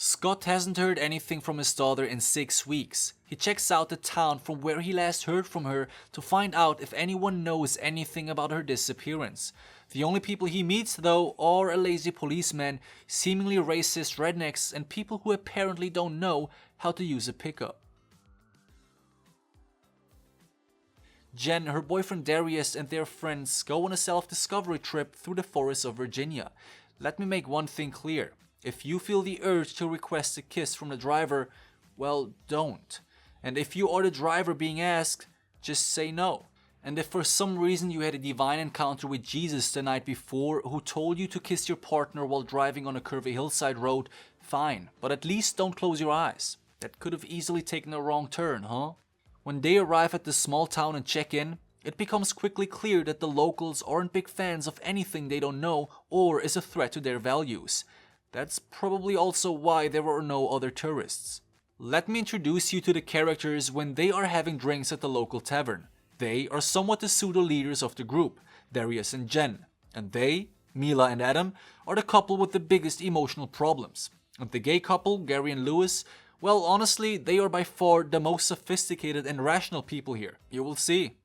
Scott hasn't heard anything from his daughter in 6 weeks. He checks out the town from where he last heard from her to find out if anyone knows anything about her disappearance. The only people he meets, though, are a lazy policeman, seemingly racist rednecks, and people who apparently don't know how to use a pickup. Jen, her boyfriend Darius, and their friends go on a self-discovery trip through the forests of Virginia. Let me make one thing clear. If you feel the urge to request a kiss from the driver, well, don't. And if you are the driver being asked, just say no. And if for some reason you had a divine encounter with Jesus the night before who told you to kiss your partner while driving on a curvy hillside road, fine, but at least don't close your eyes. That could have easily taken a wrong turn, huh? When they arrive at the small town and check in, it becomes quickly clear that the locals aren't big fans of anything they don't know or is a threat to their values. That's probably also why there are no other tourists. Let me introduce you to the characters when they are having drinks at the local tavern. They are somewhat the pseudo-leaders of the group, Darius and Jen. And they, Mila and Adam, are the couple with the biggest emotional problems. And the gay couple, Gary and Lewis, well, honestly, they are by far the most sophisticated and rational people here. You will see.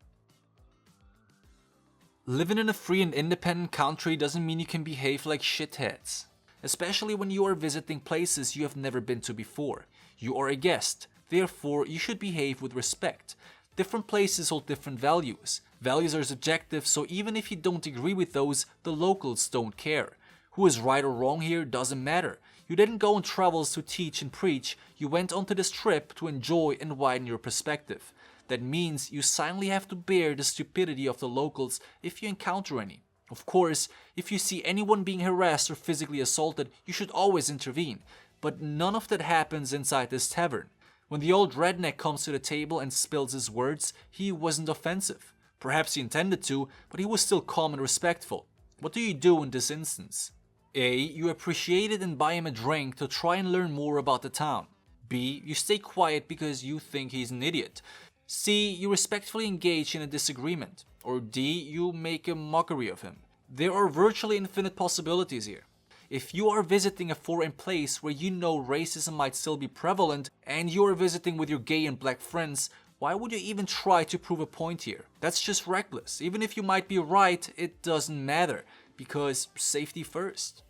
Living in a free and independent country doesn't mean you can behave like shitheads. Especially when you are visiting places you have never been to before. You are a guest, therefore you should behave with respect. Different places hold different values. Values are subjective, so even if you don't agree with those, the locals don't care. Who is right or wrong here doesn't matter. You didn't go on travels to teach and preach, you went onto this trip to enjoy and widen your perspective. That means you silently have to bear the stupidity of the locals if you encounter any. Of course, if you see anyone being harassed or physically assaulted, you should always intervene. But none of that happens inside this tavern. When the old redneck comes to the table and spills his words, he wasn't offensive. Perhaps he intended to, but he was still calm and respectful. What do you do in this instance? A. You appreciate it and buy him a drink to try and learn more about the town. B. You stay quiet because you think he's an idiot. C. You respectfully engage in a disagreement. Or D. You make a mockery of him. There are virtually infinite possibilities here. If you are visiting a foreign place where you know racism might still be prevalent and you are visiting with your gay and black friends, why would you even try to prove a point here? That's just reckless. Even if you might be right, it doesn't matter, because safety first.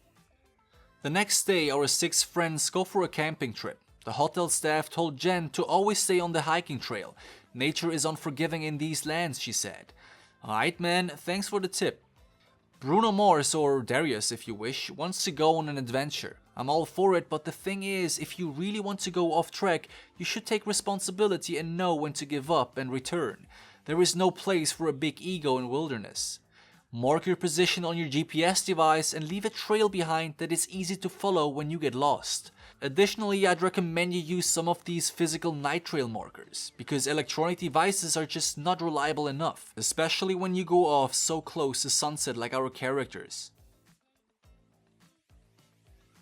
The next day, our 6 friends go for a camping trip. The hotel staff told Jen to always stay on the hiking trail. Nature is unforgiving in these lands, she said. Alright man, thanks for the tip. Bruno Mars, or Darius if you wish, wants to go on an adventure. I'm all for it, but the thing is, if you really want to go off track, you should take responsibility and know when to give up and return. There is no place for a big ego in wilderness. Mark your position on your GPS device and leave a trail behind that is easy to follow when you get lost. Additionally, I'd recommend you use some of these physical night trail markers, because electronic devices are just not reliable enough, especially when you go off so close to sunset like our characters.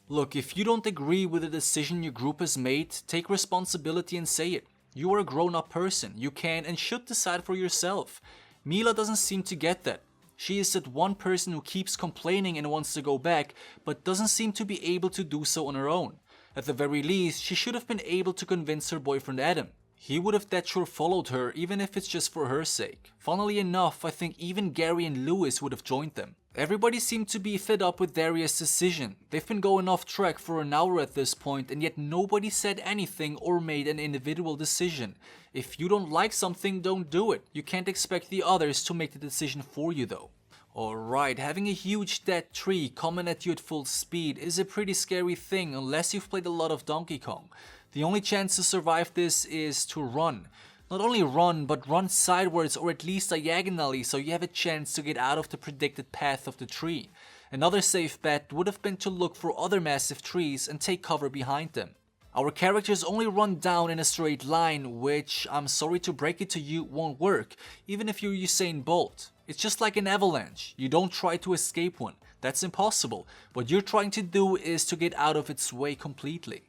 Look, if you don't agree with the decision your group has made, take responsibility and say it. You are a grown-up person, you can and should decide for yourself. Mila doesn't seem to get that. She is that one person who keeps complaining and wants to go back, but doesn't seem to be able to do so on her own. At the very least, she should have been able to convince her boyfriend Adam. He would have that sure followed her, even if it's just for her sake. Funnily enough, I think even Gary and Lewis would have joined them. Everybody seemed to be fed up with Darius' decision. They've been going off track for an hour at this point, and yet nobody said anything or made an individual decision. If you don't like something, don't do it. You can't expect the others to make the decision for you though. Alright, having a huge dead tree coming at you at full speed is a pretty scary thing unless you've played a lot of Donkey Kong. The only chance to survive this is to run. Not only run, but run sideways or at least diagonally so you have a chance to get out of the predicted path of the tree. Another safe bet would have been to look for other massive trees and take cover behind them. Our characters only run down in a straight line, which, I'm sorry to break it to you, won't work, even if you're Usain Bolt. It's just like an avalanche. You don't try to escape one. That's impossible. What you're trying to do is to get out of its way completely.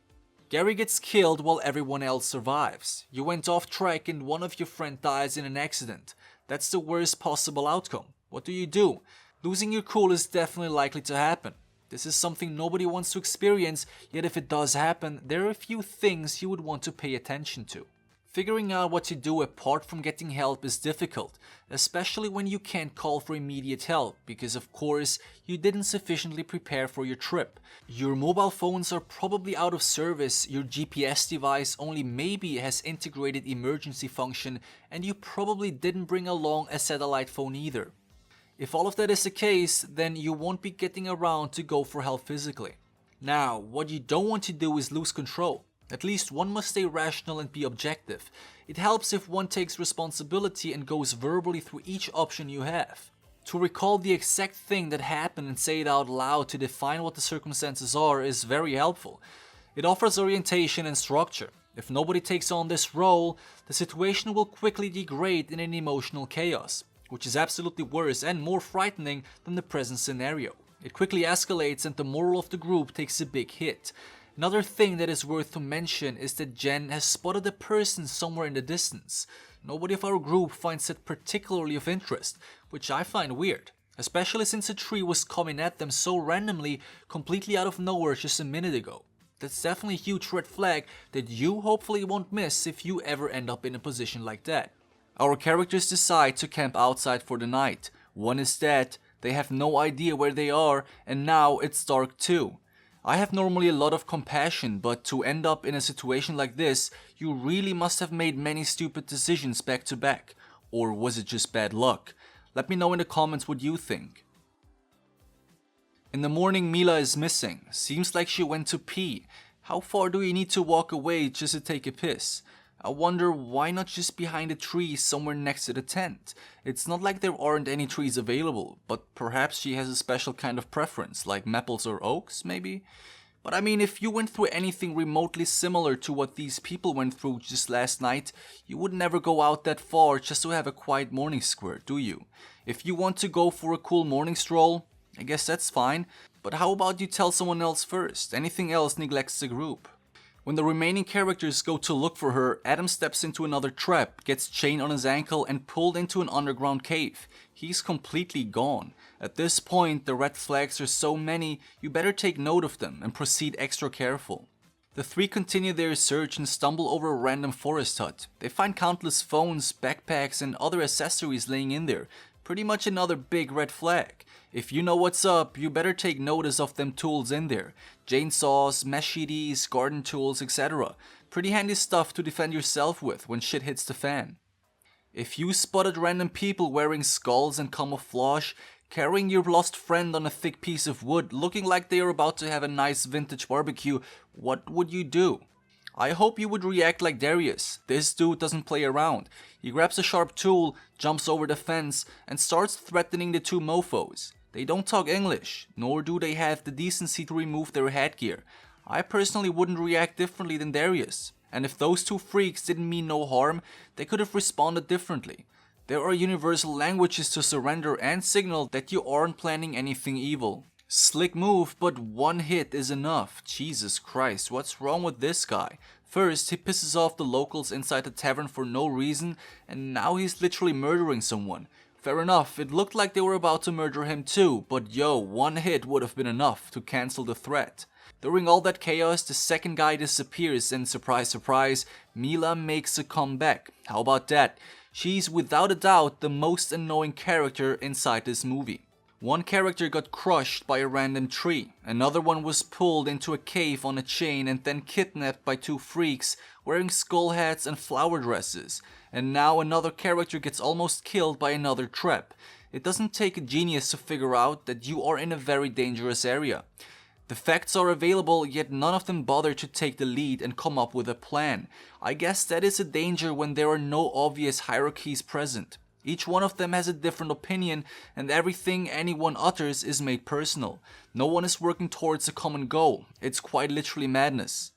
Gary gets killed while everyone else survives. You went off track and one of your friends dies in an accident. That's the worst possible outcome. What do? Losing your cool is definitely likely to happen. This is something nobody wants to experience, yet if it does happen, there are a few things you would want to pay attention to. Figuring out what to do apart from getting help is difficult, especially when you can't call for immediate help because of course you didn't sufficiently prepare for your trip. Your mobile phones are probably out of service, your GPS device only maybe has integrated emergency function, and you probably didn't bring along a satellite phone either. If all of that is the case, then you won't be getting around to go for help physically. Now, what you don't want to do is lose control. At least one must stay rational and be objective. It helps if one takes responsibility and goes verbally through each option you have. To recall the exact thing that happened and say it out loud to define what the circumstances are is very helpful. It offers orientation and structure. If nobody takes on this role, the situation will quickly degrade in an emotional chaos, which is absolutely worse and more frightening than the present scenario. It quickly escalates and the moral of the group takes a big hit. Another thing that is worth to mention is that Jen has spotted a person somewhere in the distance. Nobody of our group finds it particularly of interest, which I find weird, especially since a tree was coming at them so randomly, completely out of nowhere just a minute ago. That's definitely a huge red flag that you hopefully won't miss if you ever end up in a position like that. Our characters decide to camp outside for the night. One is dead, they have no idea where they are, and now it's dark too. I have normally a lot of compassion, but to end up in a situation like this, you really must have made many stupid decisions back to back. Or was it just bad luck? Let me know in the comments what you think. In the morning, Mila is missing. Seems like she went to pee. How far do you need to walk away just to take a piss? I wonder why not just behind a tree somewhere next to the tent. It's not like there aren't any trees available, but perhaps she has a special kind of preference, like maples or oaks maybe? But I mean, if you went through anything remotely similar to what these people went through just last night, you would never go out that far just to have a quiet morning square, do you? If you want to go for a cool morning stroll, I guess that's fine, but how about you tell someone else first? Anything else neglects the group. When the remaining characters go to look for her, Adam steps into another trap, gets chained on his ankle and pulled into an underground cave. He's completely gone. At this point, the red flags are so many, you better take note of them and proceed extra careful. The three continue their search and stumble over a random forest hut. They find countless phones, backpacks and other accessories laying in there. Pretty much another big red flag. If you know what's up, you better take notice of them tools in there. Chainsaws, machetes, garden tools, etc. Pretty handy stuff to defend yourself with when shit hits the fan. If you spotted random people wearing skulls and camouflage, carrying your lost friend on a thick piece of wood, looking like they are about to have a nice vintage barbecue, what would you do? I hope you would react like Darius. This dude doesn't play around. He grabs a sharp tool, jumps over the fence, and starts threatening the two mofos. They don't talk English, nor do they have the decency to remove their headgear. I personally wouldn't react differently than Darius. And if those two freaks didn't mean no harm, they could have responded differently. There are universal languages to surrender and signal that you aren't planning anything evil. Slick move, but one hit is enough. Jesus Christ, what's wrong with this guy? First, he pisses off the locals inside the tavern for no reason, and now he's literally murdering someone. Fair enough, it looked like they were about to murder him too, but yo, one hit would have been enough to cancel the threat. During all that chaos, the second guy disappears and surprise surprise, Mila makes a comeback. How about that? She's without a doubt the most annoying character inside this movie. One character got crushed by a random tree, another one was pulled into a cave on a chain and then kidnapped by two freaks wearing skull hats and flower dresses, and now another character gets almost killed by another trap. It doesn't take a genius to figure out that you are in a very dangerous area. The facts are available, yet none of them bother to take the lead and come up with a plan. I guess that is a danger when there are no obvious hierarchies present. Each one of them has a different opinion, and everything anyone utters is made personal. No one is working towards a common goal. It's quite literally madness.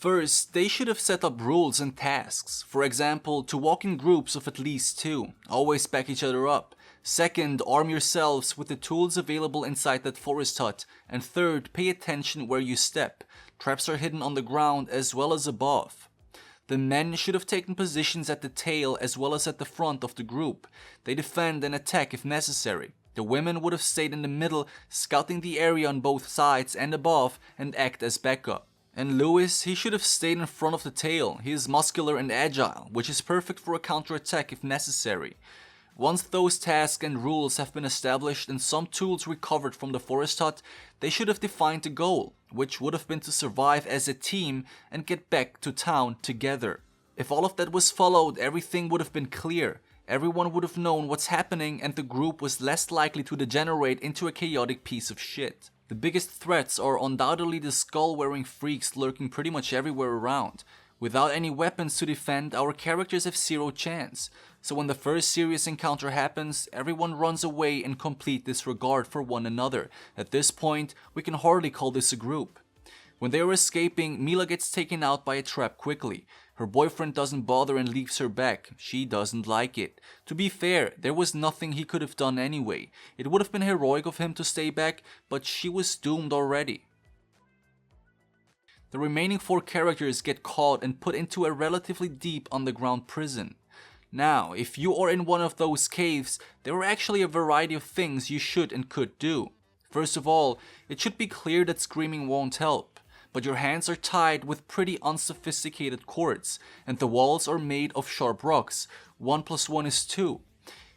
First, they should have set up rules and tasks. For example, to walk in groups of at least 2. Always back each other up. Second, arm yourselves with the tools available inside that forest hut. And third, pay attention where you step. Traps are hidden on the ground as well as above. The men should have taken positions at the tail as well as at the front of the group. They defend and attack if necessary. The women would have stayed in the middle, scouting the area on both sides and above and act as backup. And Lewis, he should have stayed in front of the tail. He is muscular and agile, which is perfect for a counterattack if necessary. Once those tasks and rules have been established and some tools recovered from the forest hut, they should have defined the goal, which would have been to survive as a team and get back to town together. If all of that was followed, everything would have been clear. Everyone would have known what's happening and the group was less likely to degenerate into a chaotic piece of shit. The biggest threats are undoubtedly the skull-wearing freaks lurking pretty much everywhere around. Without any weapons to defend, our characters have zero chance. So when the first serious encounter happens, everyone runs away in complete disregard for one another. At this point, we can hardly call this a group. When they are escaping, Mila gets taken out by a trap quickly. Her boyfriend doesn't bother and leaves her back. She doesn't like it. To be fair, there was nothing he could have done anyway. It would have been heroic of him to stay back, but she was doomed already. The remaining 4 characters get caught and put into a relatively deep underground prison. Now, if you are in one of those caves, there are actually a variety of things you should and could do. First of all, it should be clear that screaming won't help, but your hands are tied with pretty unsophisticated cords, and the walls are made of sharp rocks. 1 + 1 is 2.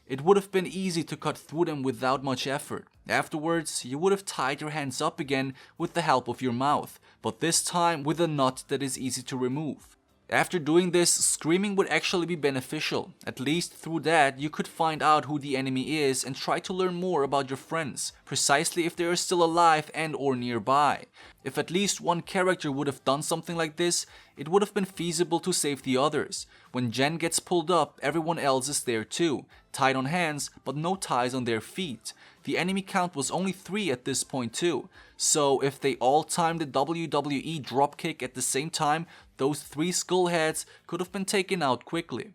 It would have been easy to cut through them without much effort. Afterwards, you would have tied your hands up again with the help of your mouth, but this time with a nut that is easy to remove. After doing this, screaming would actually be beneficial. At least through that, you could find out who the enemy is and try to learn more about your friends, precisely if they are still alive and or nearby. If at least one character would have done something like this, it would have been feasible to save the others. When Jen gets pulled up, everyone else is there too, tied on hands, but no ties on their feet. The enemy count was only 3 at this point too, so if they all timed the WWE dropkick at the same time, those 3 skullheads could have been taken out quickly.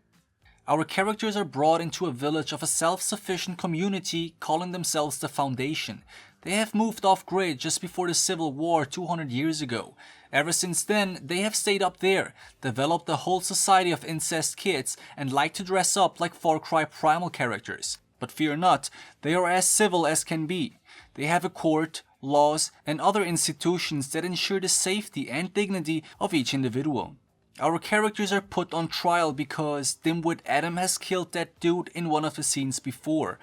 Our characters are brought into a village of a self-sufficient community calling themselves the Foundation. They have moved off-grid just before the Civil War 200 years ago. Ever since then, they have stayed up there, developed a whole society of incest kids, and like to dress up like Far Cry Primal characters. But fear not, they are as civil as can be. They have a court, laws, and other institutions that ensure the safety and dignity of each individual. Our characters are put on trial because Dimwit Adam has killed that dude in one of the scenes before.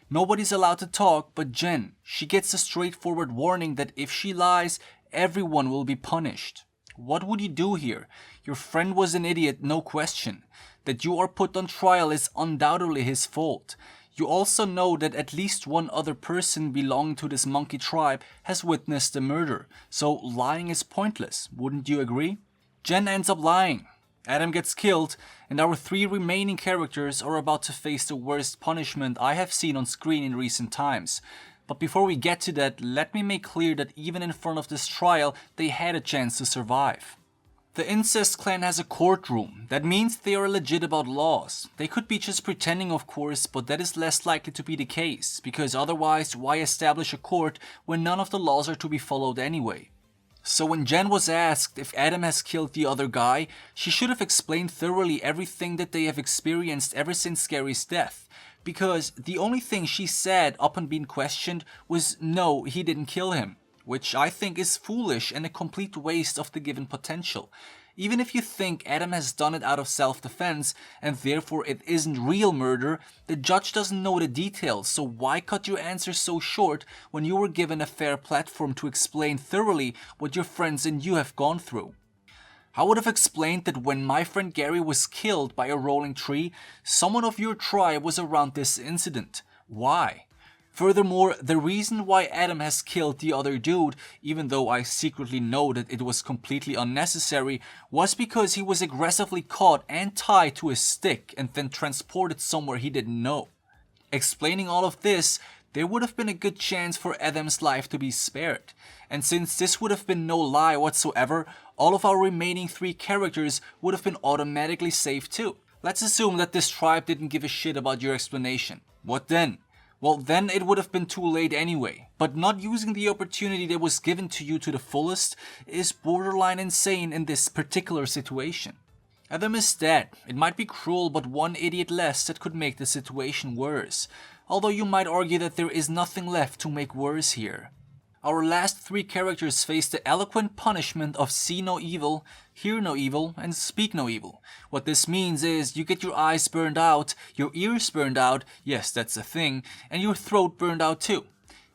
Nobody's allowed to talk but Jen. She gets a straightforward warning that if she lies, everyone will be punished. What would you do here? Your friend was an idiot, no question. That you are put on trial is undoubtedly his fault. You also know that at least one other person belonging to this monkey tribe has witnessed the murder, so lying is pointless, wouldn't you agree? Jen ends up lying. Adam gets killed, and our 3 remaining characters are about to face the worst punishment I have seen on screen in recent times. But before we get to that, let me make clear that even in front of this trial, they had a chance to survive. The incest clan has a courtroom. That means they are legit about laws. They could be just pretending, of course, but that is less likely to be the case, because otherwise why establish a court when none of the laws are to be followed anyway? So when Jen was asked if Adam has killed the other guy, she should have explained thoroughly everything that they have experienced ever since Gary's death. Because the only thing she said upon being questioned was no, he didn't kill him. Which I think is foolish and a complete waste of the given potential. Even if you think Adam has done it out of self-defense and therefore it isn't real murder, the judge doesn't know the details, so why cut your answer so short when you were given a fair platform to explain thoroughly what your friends and you have gone through? I would have explained that when my friend Gary was killed by a rolling tree, someone of your tribe was around this incident. Why? Furthermore, the reason why Adam has killed the other dude, even though I secretly know that it was completely unnecessary, was because he was aggressively caught and tied to a stick and then transported somewhere he didn't know. Explaining all of this, there would have been a good chance for Adam's life to be spared. And since this would have been no lie whatsoever, all of our remaining 3 characters would have been automatically saved too. Let's assume that this tribe didn't give a shit about your explanation. What then? Well, then it would have been too late anyway. But not using the opportunity that was given to you to the fullest is borderline insane in this particular situation. Adam is dead. It might be cruel, but one idiot less that could make the situation worse. Although you might argue that there is nothing left to make worse here. Our last three characters face the eloquent punishment of see no evil, hear no evil, and speak no evil. What this means is you get your eyes burned out, your ears burned out, yes, that's a thing, and your throat burned out too.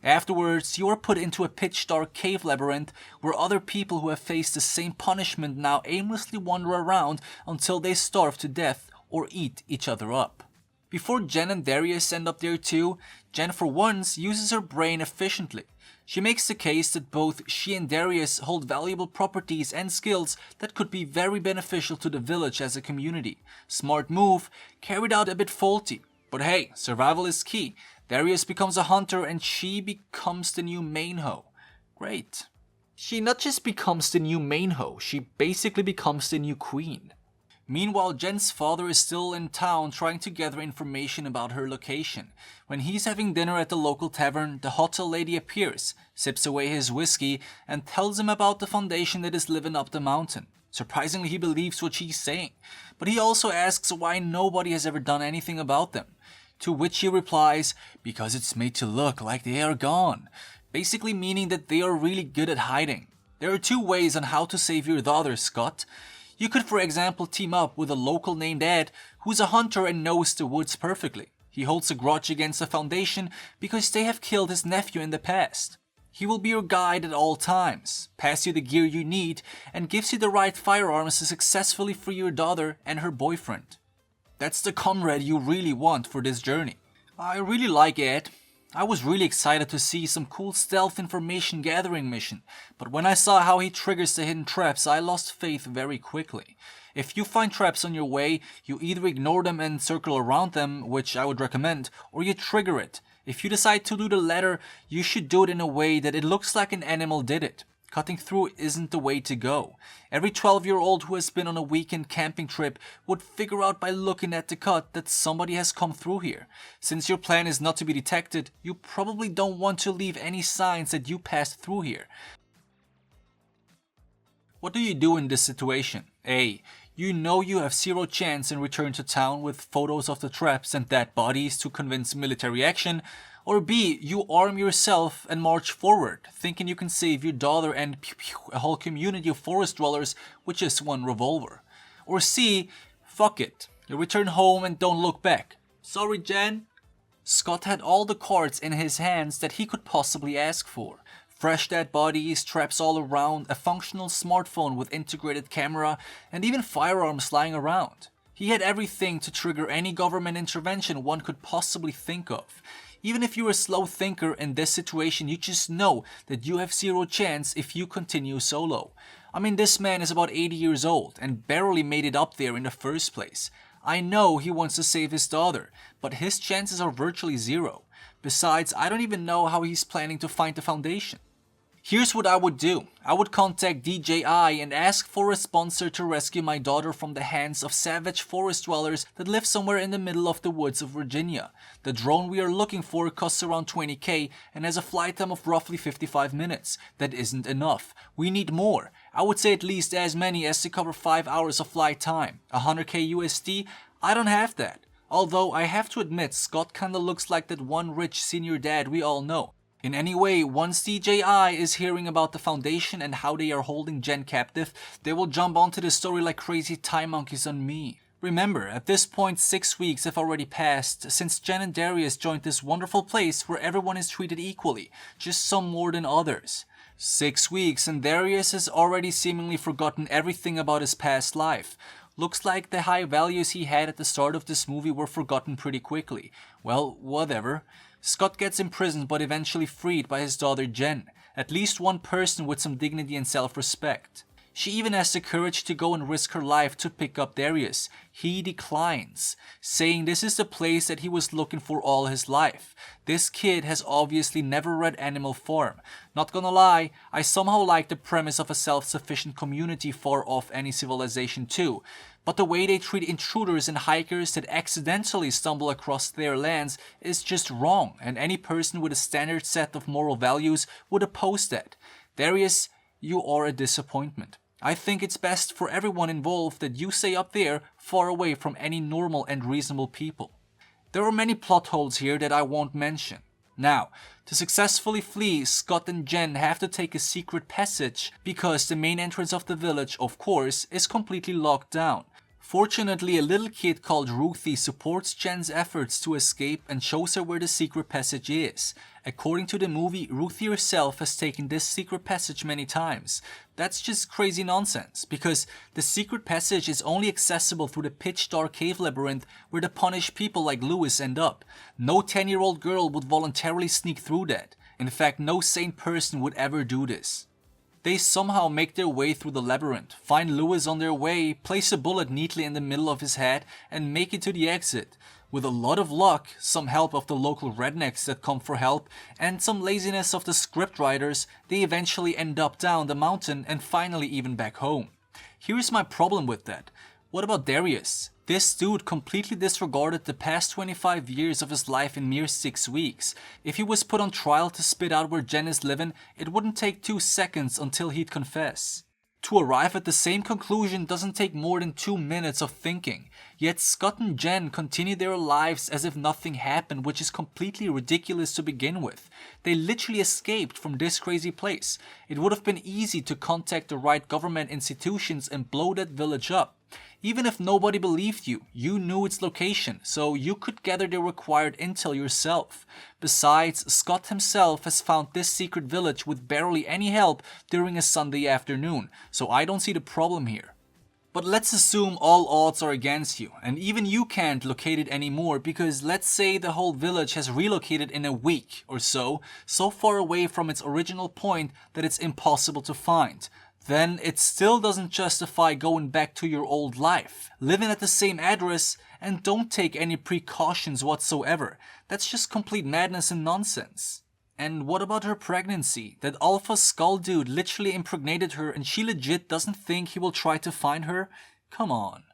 Afterwards, you are put into a pitch-dark cave labyrinth where other people who have faced the same punishment now aimlessly wander around until they starve to death or eat each other up. Before Jen and Darius end up there too, Jen for once uses her brain efficiently. She makes the case that both she and Darius hold valuable properties and skills that could be very beneficial to the village as a community. Smart move, carried out a bit faulty. But hey, survival is key. Darius becomes a hunter and she becomes the new main hoe. Great. She not just becomes the new main hoe, she basically becomes the new queen. Meanwhile, Jen's father is still in town trying to gather information about her location. When he's having dinner at the local tavern, the hotel lady appears, sips away his whiskey, and tells him about the foundation that is living up the mountain. Surprisingly, he believes what she's saying, but he also asks why nobody has ever done anything about them. To which he replies, because it's made to look like they are gone, basically meaning that they are really good at hiding. There are two ways on how to save your daughter, Scott. You could, for example, team up with a local named Ed, who's a hunter and knows the woods perfectly. He holds a grudge against the Foundation because they have killed his nephew in the past. He will be your guide at all times, pass you the gear you need, and gives you the right firearms to successfully free your daughter and her boyfriend. That's the comrade you really want for this journey. I really like Ed. I was really excited to see some cool stealth information gathering mission, but when I saw how he triggers the hidden traps, I lost faith very quickly. If you find traps on your way, you either ignore them and circle around them, which I would recommend, or you trigger it. If you decide to do the latter, you should do it in a way that it looks like an animal did it. Cutting through isn't the way to go. Every 12-year-old who has been on a weekend camping trip would figure out by looking at the cut that somebody has come through here. Since your plan is not to be detected, you probably don't want to leave any signs that you passed through here. What do you do in this situation? A. You know you have zero chance and return to town with photos of the traps and dead bodies to convince military action. Or B, you arm yourself and march forward, thinking you can save your daughter and a whole community of forest dwellers with just one revolver. Or C, fuck it, you return home and don't look back. Sorry, Jen. Scott had all the cards in his hands that he could possibly ask for. Fresh dead bodies, traps all around, a functional smartphone with integrated camera, and even firearms lying around. He had everything to trigger any government intervention one could possibly think of. Even if you're a slow thinker in this situation, you just know that you have zero chance if you continue solo. I mean, this man is about 80 years old and barely made it up there in the first place. I know he wants to save his daughter, but his chances are virtually zero. Besides, I don't even know how he's planning to find the Foundation. Here's what I would do. I would contact DJI and ask for a sponsor to rescue my daughter from the hands of savage forest dwellers that live somewhere in the middle of the woods of Virginia. The drone we are looking for costs around $20,000 and has a flight time of roughly 55 minutes. That isn't enough. We need more. I would say at least as many as to cover 5 hours of flight time. $100,000 USD? I don't have that. Although I have to admit, Scott kinda looks like that one rich senior dad we all know. In any way, once DJI is hearing about the Foundation and how they are holding Jen captive, they will jump onto the story like crazy time monkeys on me. Remember, at this point 6 weeks have already passed since Jen and Darius joined this wonderful place where everyone is treated equally, just some more than others. 6 weeks and Darius has already seemingly forgotten everything about his past life. Looks like the high values he had at the start of this movie were forgotten pretty quickly. Well, whatever. Scott gets imprisoned but eventually freed by his daughter Jen, at least one person with some dignity and self-respect. She even has the courage to go and risk her life to pick up Darius. He declines, saying this is the place that he was looking for all his life. This kid has obviously never read Animal Farm. Not gonna lie, I somehow like the premise of a self-sufficient community far off any civilization too. But the way they treat intruders and hikers that accidentally stumble across their lands is just wrong, and any person with a standard set of moral values would oppose that. Darius, you are a disappointment. I think it's best for everyone involved that you stay up there, far away from any normal and reasonable people. There are many plot holes here that I won't mention. Now, to successfully flee, Scott and Jen have to take a secret passage because the main entrance of the village, of course, is completely locked down. Fortunately, a little kid called Ruthie supports Jen's efforts to escape and shows her where the secret passage is. According to the movie, Ruthie herself has taken this secret passage many times. That's just crazy nonsense, because the secret passage is only accessible through the pitch-dark cave labyrinth where the punished people like Lewis end up. No 10-year-old girl would voluntarily sneak through that. In fact, no sane person would ever do this. They somehow make their way through the labyrinth, find Lewis on their way, place a bullet neatly in the middle of his head, and make it to the exit. With a lot of luck, some help of the local rednecks that come for help, and some laziness of the scriptwriters, they eventually end up down the mountain and finally even back home. Here's my problem with that. What about Darius? This dude completely disregarded the past 25 years of his life in mere 6 weeks. If he was put on trial to spit out where Jen is living, it wouldn't take 2 seconds until he'd confess. To arrive at the same conclusion doesn't take more than 2 minutes of thinking. Yet Scott and Jen continue their lives as if nothing happened, which is completely ridiculous to begin with. They literally escaped from this crazy place. It would have been easy to contact the right government institutions and blow that village up. Even if nobody believed you, you knew its location, so you could gather the required intel yourself. Besides, Scott himself has found this secret village with barely any help during a Sunday afternoon, so I don't see the problem here. But let's assume all odds are against you, and even you can't locate it anymore because let's say the whole village has relocated in a week or so far away from its original point that it's impossible to find. Then it still doesn't justify going back to your old life, living at the same address, and don't take any precautions whatsoever. That's just complete madness and nonsense. And what about her pregnancy? That alpha skull dude literally impregnated her and she legit doesn't think he will try to find her? Come on.